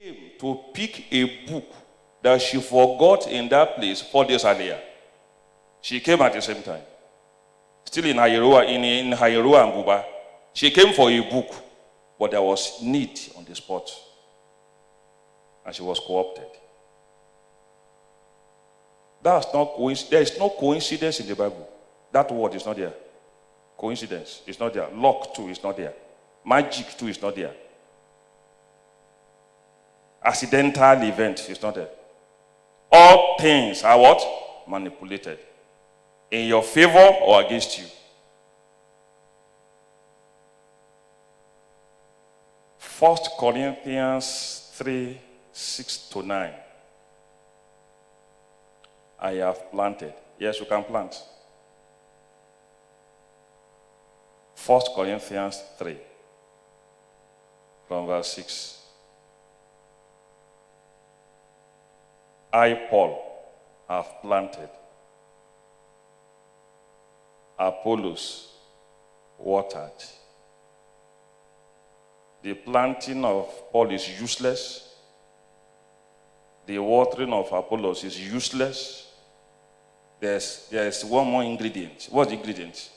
came to pick a book that she forgot in that place 4 days earlier. She came at the same time. Still in Hayeroa, in Hayeroa and Buba. She came for a book, but there was need on the spot. And she was co-opted. That's not there is no coincidence in the Bible. That word is not there. Coincidence is not there. Luck too is not there. Magic too is not there. Accidental event is not there. All things are what? Manipulated. In your favor or against you. 1 Corinthians 3, 6-9. I have planted. Yes, you can plant. 1 Corinthians 3, from verse 6. I, Paul, have planted. Apollos watered. The planting of Paul is useless. The watering of Apollos is useless. There's one more ingredient. What's the ingredient?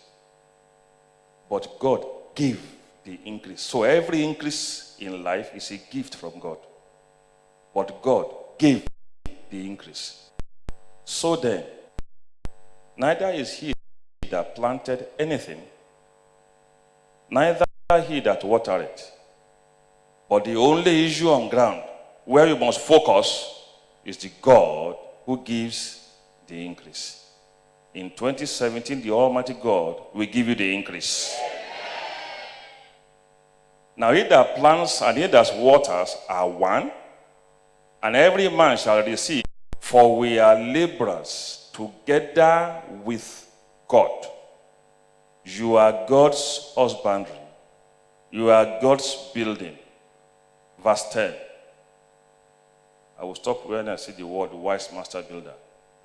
But God gave the increase. So every increase in life is a gift from God. But God gave the increase. So then, neither is he that planted anything, neither he that watered it. But the only issue on ground where you must focus is the God who gives the increase. In 2017, the Almighty God will give you the increase. Now he that plants and he that waters are one, and every man shall receive, for we are laborers together with God. You are God's husbandry. You are God's building. Verse 10. I will stop when I see the word wise master builder.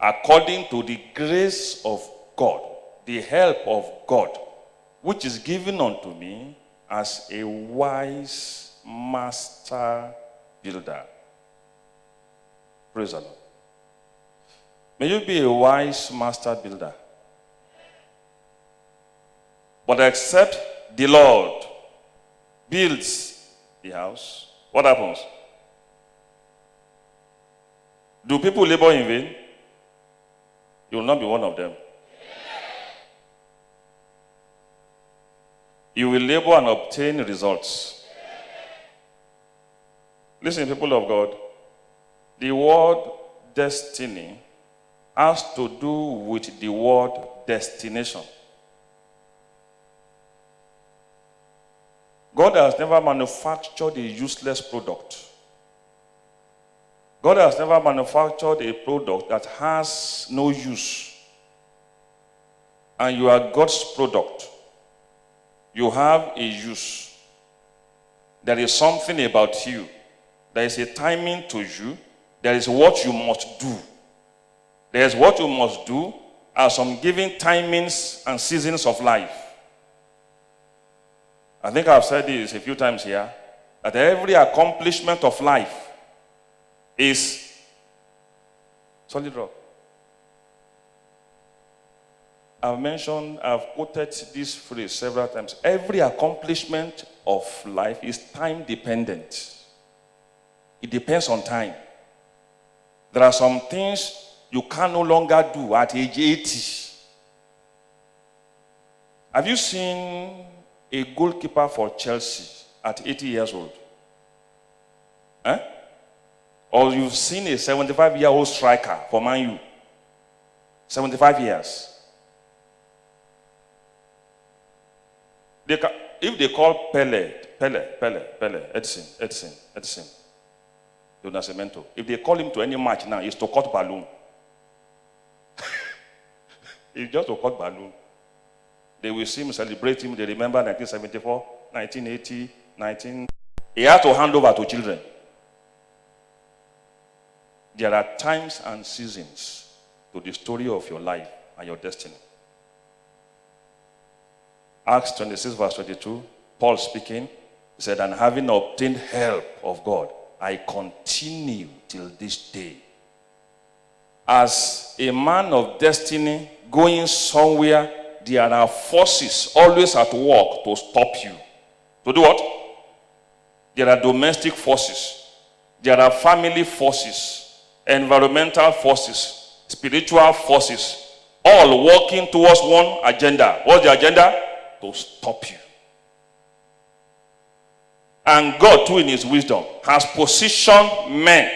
According to the grace of God, the help of God, which is given unto me as a wise master builder. Praise the Lord. May you be a wise master builder. But except the Lord builds the house, what happens? Do people labor in vain? You will not be one of them. You will labor and obtain results. Listen, people of God. The word destiny has to do with the word destination. God has never manufactured a useless product. God has never manufactured a product that has no use. And you are God's product. You have a use. There is something about you. There is a timing to you. There is what you must do. There is what you must do at some given timings and seasons of life. I think I've said this a few times here, that every accomplishment of life is solid rock. I've quoted this phrase several times. Every accomplishment of life is time dependent. It depends on time. There are some things you can no longer do at age 80. Have you seen a goalkeeper for Chelsea at 80 years old? Or you've seen a 75-year-old striker for Man U? 75 years. If they call Pele, Edson, Do Nascimento, if they call him to any match now, it's to cut balloon. It's just to cut balloon. They will see him, celebrate him. They remember 1974, 1980, He had to hand over to children. There are times and seasons to the story of your life and your destiny. Acts 26 verse 22, Paul speaking, he said, and having obtained help of God I continue till this day. As a man of destiny going somewhere, there are forces always at work to stop you. To do what? There are domestic forces. There are family forces, environmental forces, spiritual forces, all working towards one agenda. What's the agenda? To stop you. And God, too, in his wisdom, has positioned men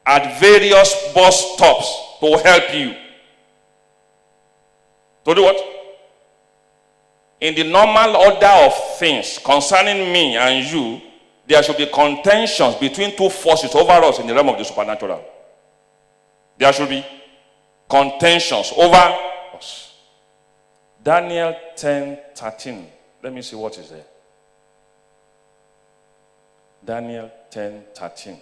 at various bus stops to help you. To do what? In the normal order of things concerning me and you, there should be contentions between two forces over us in the realm of the supernatural. There should be contentions over us. Daniel 10:13. Let me see what is there. Daniel 10:13.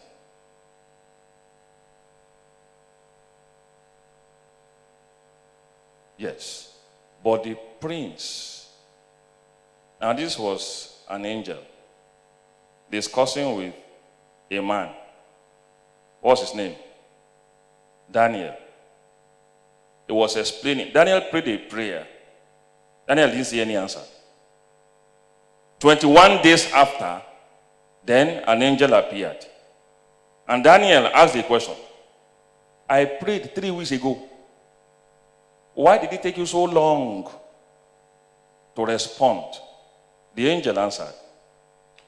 Yes. But the prince, now this was an angel discussing with a man. What's his name? Daniel. He was explaining. Daniel prayed a prayer. Daniel didn't see any answer. 21 days after, then an angel appeared. And Daniel asked the question, I prayed 3 weeks ago. Why did it take you so long to respond? The angel answered.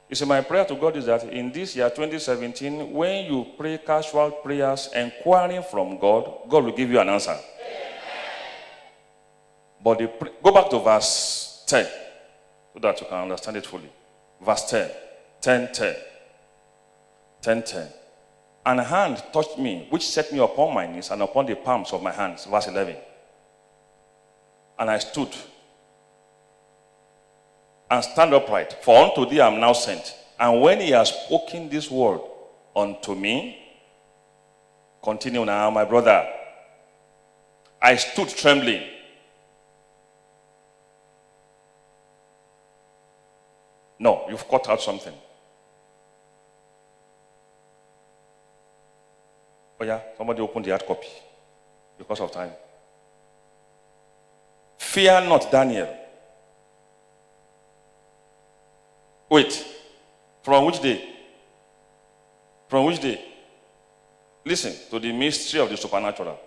You see, my prayer to God is that in this year, 2017, when you pray casual prayers inquiring from God, God will give you an answer. Amen. But go back to verse 10 so that you can understand it fully. Verse 10. 10:10. 10:10. And a hand touched me, which set me upon my knees and upon the palms of my hands. Verse 11. And I stood and stand upright, for unto thee I am now sent. And when he has spoken this word unto me, continue now, my brother, I stood trembling. No, you've cut out something. Oh yeah, somebody opened the hard copy because of time. Fear not, Daniel. Wait, from which day? From which day? Listen to the mystery of the supernatural.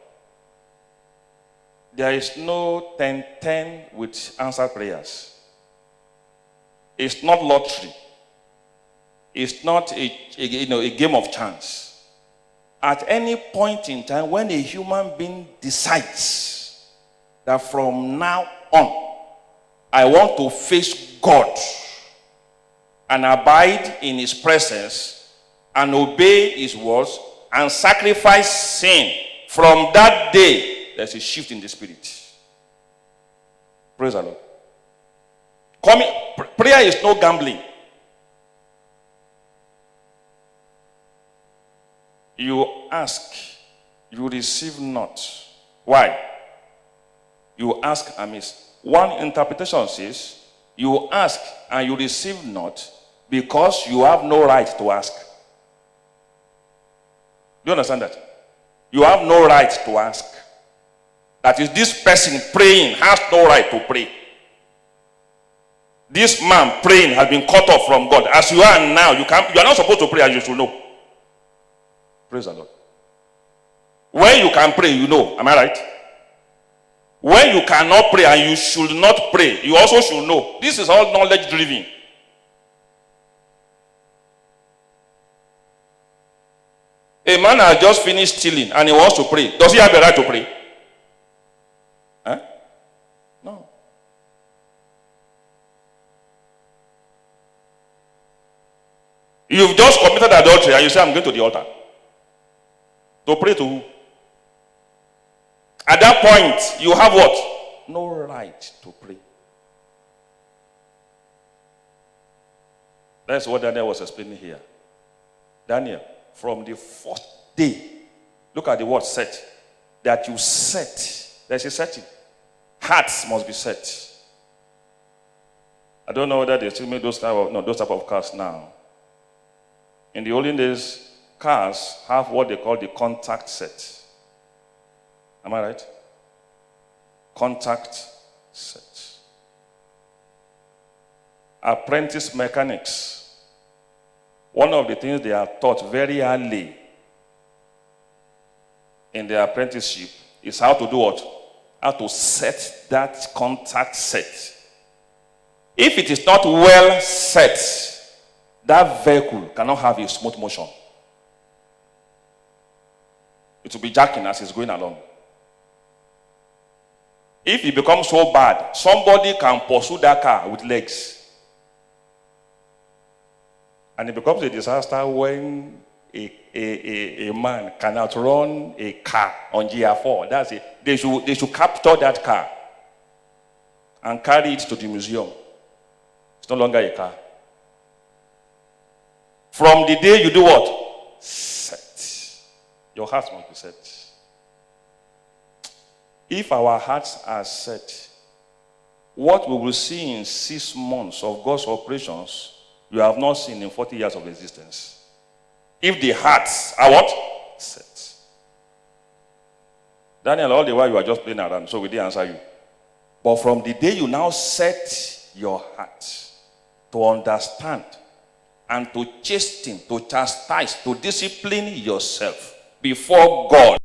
There is no 10-10 with answered prayers. It's not lottery. It's not a game of chance. At any point in time, when a human being decides that from now on, I want to face God and abide in his presence and obey his words and sacrifice sin, from that day, there's a shift in the spirit. Praise the Lord. Prayer is no gambling. You ask, you receive not. Why? You ask amiss. One interpretation says, you ask and you receive not because you have no right to ask. Do you understand that? You have no right to ask. That is, this person praying has no right to pray. This man praying has been cut off from God. As you are now, you are not supposed to pray, as you should know. Praise the Lord. When you can pray, you know. Am I right? When you cannot pray and you should not pray, you also should know. This is all knowledge driven. A man has just finished stealing and he wants to pray. Does he have the right to pray? Huh? No. You've just committed adultery and you say, I'm going to the altar. To pray to who? At that point, you have what? No right to pray. That's what Daniel was explaining here. Daniel, from the first day, look at the word set, that you set. There's a setting. Hearts must be set. I don't know whether they still make those type of cars now. In the olden days, cars have what they call the contact set. Am I right? Contact set. Apprentice mechanics, one of the things they are taught very early in their apprenticeship is how to do what? How to set that contact set. If it is not well set, that vehicle cannot have a smooth motion. It will be jacking as it's going along. If it becomes so bad, somebody can pursue that car with legs. And it becomes a disaster when a man can outrun a car on GR4. That's it. They should capture that car and carry it to the museum. It's no longer a car. From the day you do what? Set. Your heart must be set. If our hearts are set, what we will see in 6 months of God's operations, you have not seen in 40 years of existence. If the hearts are what? Set. Daniel, all the while you are just playing around, so we didn't answer you. But from the day you now set your heart to understand and to chasten, to chastise, to discipline yourself before God,